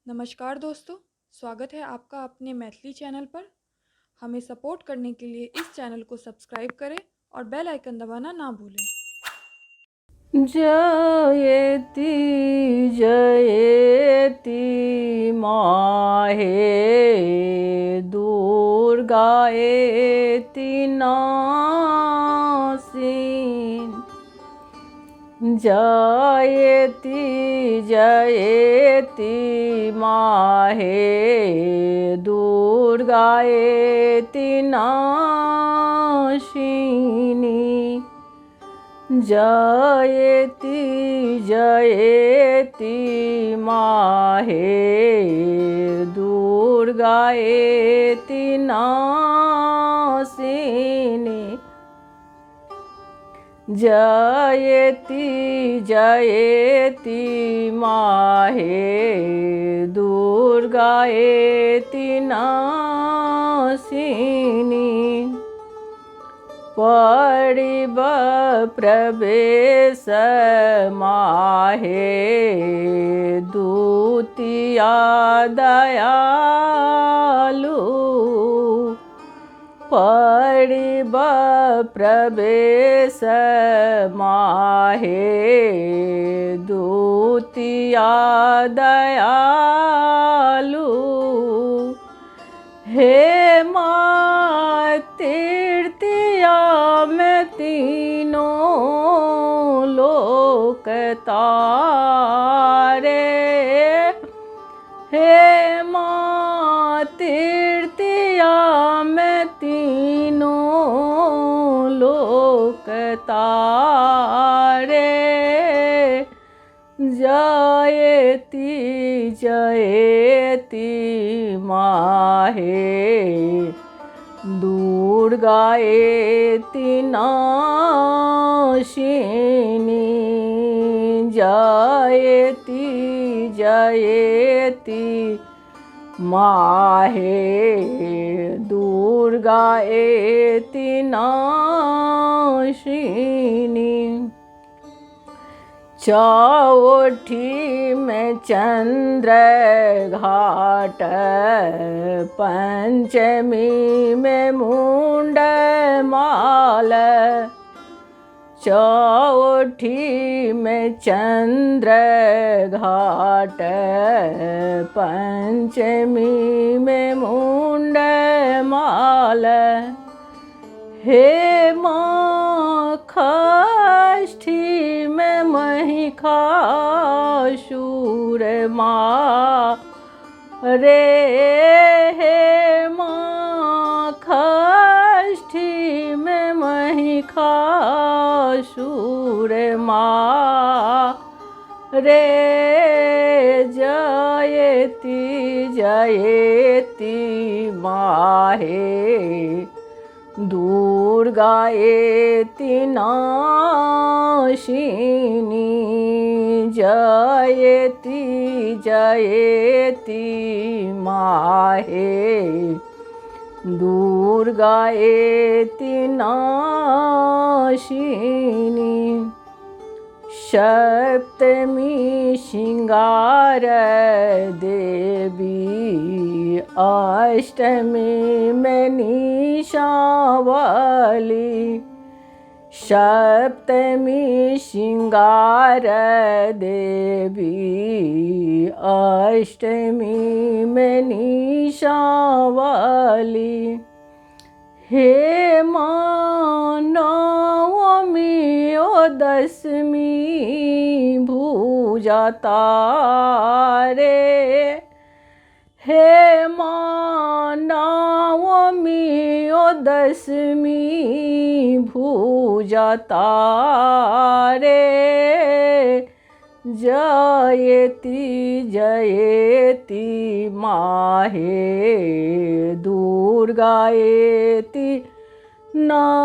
नमस्कार दोस्तों, स्वागत है आपका अपने मैथिली चैनल पर। हमें सपोर्ट करने के लिए इस चैनल को सब्सक्राइब करें और बेल आइकन दबाना ना भूलें। जयति जयति माहे दुर्गाएति नासिन। जयति जयति माहे दुर्गाएति नाशिनी। जयति जयति माहे दुर्गाएति नासिनी। जयति जयति माहे दुर्गाएति नासिनी। परिब प्रवेश माहे दूतिया दयालु। परिब प्रवेश माहे दूतिया दयालु। हे माँ तृतीया में तीनों लोक तारे। हे माँ तृतीया में तीनों लोक तारे। जयति जयति माहे दुर्गाएति नाशिनी। जयति जयति माहे दुर्गाएति नाशिनी। चौठी में चंद्र घाट, पंचमी में मुंड माल। चौठी में चंद्र घाट, पंचमी में मुंड माल। हे माँ षष्ठी में महिषासुर माँ रे। हे माँ षष्ठी में महिषासुर माँ रे। जयति जयति माहे दुर्गाएति नाशिनी। जयति जयति माहे दुर्गाएति नाशिनी। सप्तमी श्रृंगार देवी, अष्टमी में निशावली। सप्तमी श्रृंगार देवी, अष्टमी में निशावली। हे माँ नवमी और दशमी भुजा तारे। हे माँ नवमी और दशमी भुजा तारे। जयति जयति माहे दुर्गाएति नाशिनी।